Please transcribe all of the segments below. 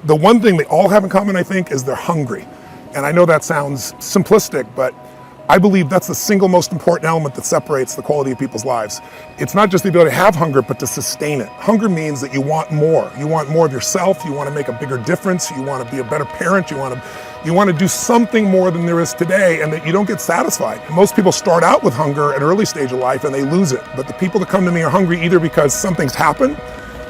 the one thing they all have in common, I think, is they're hungry. And I know that sounds simplistic, but I believe that's the single most important element that separates the quality of people's lives. It's not just the ability to have hunger, but to sustain it. Hunger means that you want more. You want more of yourself. You want to make a bigger difference. You want to be a better parent. You want to do something more than there is today, and that you don't get satisfied. Most people start out with hunger at an early stage of life and they lose it. But the people that come to me are hungry either because something's happened,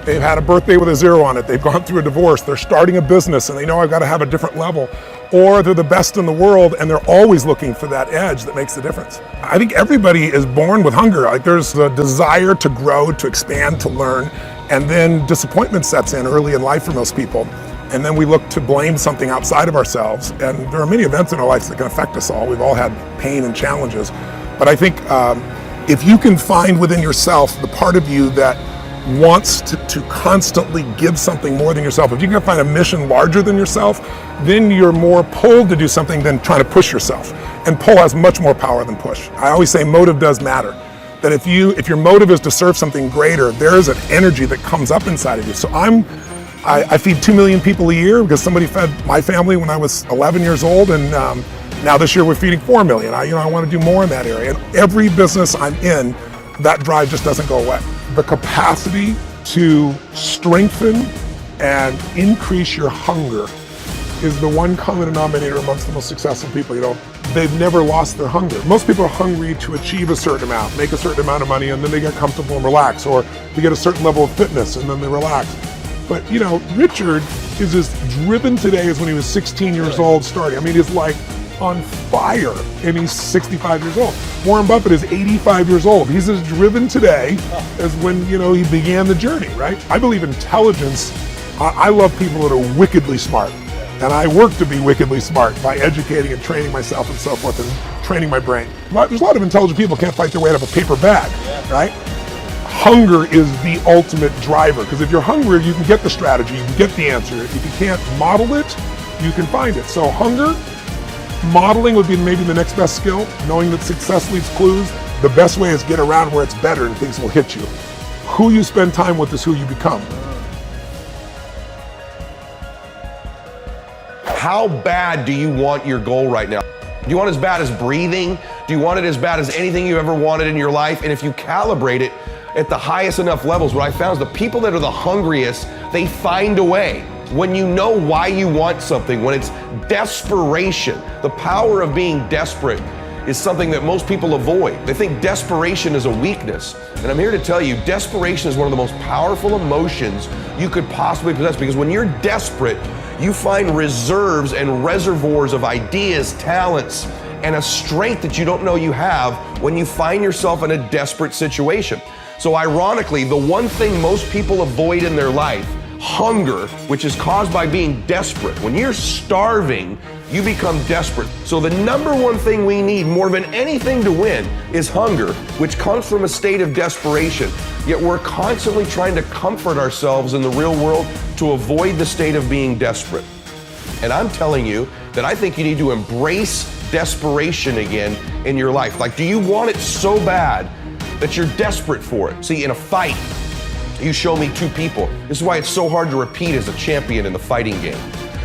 they've had a birthday with a 0 on it, they've gone through a divorce, they're starting a business and they know I've got to have a different level, or they're the best in the world and they're always looking for that edge that makes the difference. I think everybody is born with hunger. Like, there's a desire to grow, to expand, to learn, and then disappointment sets in early in life for most people. And then we look to blame something outside of ourselves. And there are many events in our lives that can affect us all. We've all had pain and challenges. But I think if you can find within yourself the part of you that wants to constantly give something more than yourself, if you can find a mission larger than yourself, then you're more pulled to do something than trying to push yourself. And pull has much more power than push. I always say motive does matter. That if your motive is to serve something greater, there is an energy that comes up inside of you. So I feed 2 million people a year because somebody fed my family when I was 11 years old, and now this year we're feeding 4 million. I want to do more in that area. And every business I'm in, that drive just doesn't go away. The capacity to strengthen and increase your hunger is the one common denominator amongst the most successful people. They've never lost their hunger. Most people are hungry to achieve a certain amount, make a certain amount of money, and then they get comfortable and relax, or to get a certain level of fitness and then they relax. But Richard is as driven today as when he was 16 years old starting. I mean, he's like on fire, and he's 65 years old. Warren Buffett is 85 years old. He's as driven today as when, he began the journey, right? I believe intelligence. I love people that are wickedly smart. And I work to be wickedly smart by educating and training myself and so forth, and training my brain. There's a lot of intelligent people who can't fight their way out of a paper bag, right? Hunger is the ultimate driver, because if you're hungry, you can get the strategy, you can get the answer. If you can't model it, you can find it. So hunger, modeling would be maybe the next best skill. Knowing that success leaves clues. The best way is get around where it's better and things will hit you. Who you spend time with is who you become. How bad do you want your goal right now? Do you want it as bad as breathing? Do you want it as bad as anything you ever wanted in your life? And if you calibrate it at the highest enough levels, what I found is the people that are the hungriest, they find a way. When you know why you want something, when it's desperation, the power of being desperate is something that most people avoid. They think desperation is a weakness. And I'm here to tell you, desperation is one of the most powerful emotions you could possibly possess, because when you're desperate, you find reserves and reservoirs of ideas, talents, and a strength that you don't know you have when you find yourself in a desperate situation. So ironically, the one thing most people avoid in their life, hunger, which is caused by being desperate. When you're starving, you become desperate. So the number one thing we need more than anything to win is hunger, which comes from a state of desperation. Yet we're constantly trying to comfort ourselves in the real world to avoid the state of being desperate. And I'm telling you that I think you need to embrace desperation again in your life. Like, do you want it so bad that you're desperate for it? See, in a fight, you show me two people. This is why it's so hard to repeat as a champion in the fighting game.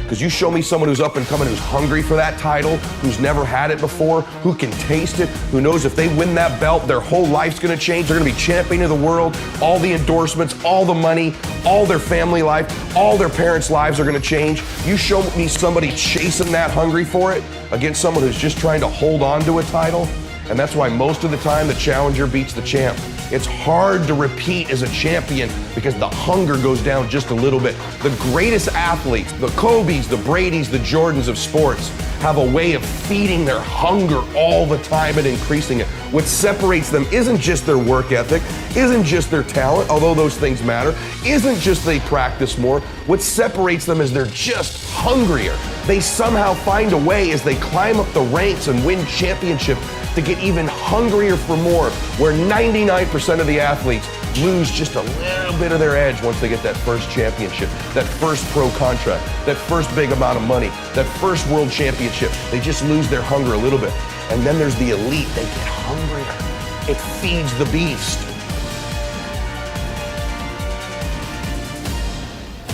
Because you show me someone who's up and coming, who's hungry for that title, who's never had it before, who can taste it, who knows if they win that belt, their whole life's gonna change. They're gonna be champion of the world, all the endorsements, all the money, all their family life, all their parents' lives are gonna change. You show me somebody chasing that, hungry for it, against someone who's just trying to hold on to a title. And that's why most of the time the challenger beats the champ. It's hard to repeat as a champion because the hunger goes down just a little bit. The greatest athletes, the Kobes, the Bradys, the Jordans of sports, have a way of feeding their hunger all the time and increasing it. What separates them isn't just their work ethic, isn't just their talent, although those things matter, isn't just they practice more. What separates them is they're just hungrier. They somehow find a way as they climb up the ranks and win championships to get even hungrier for more, where 99% of the athletes lose just a little bit of their edge once they get that first championship, that first pro contract, that first big amount of money, that first world championship. They just lose their hunger a little bit. And then there's the elite, they get hungrier. It feeds the beast.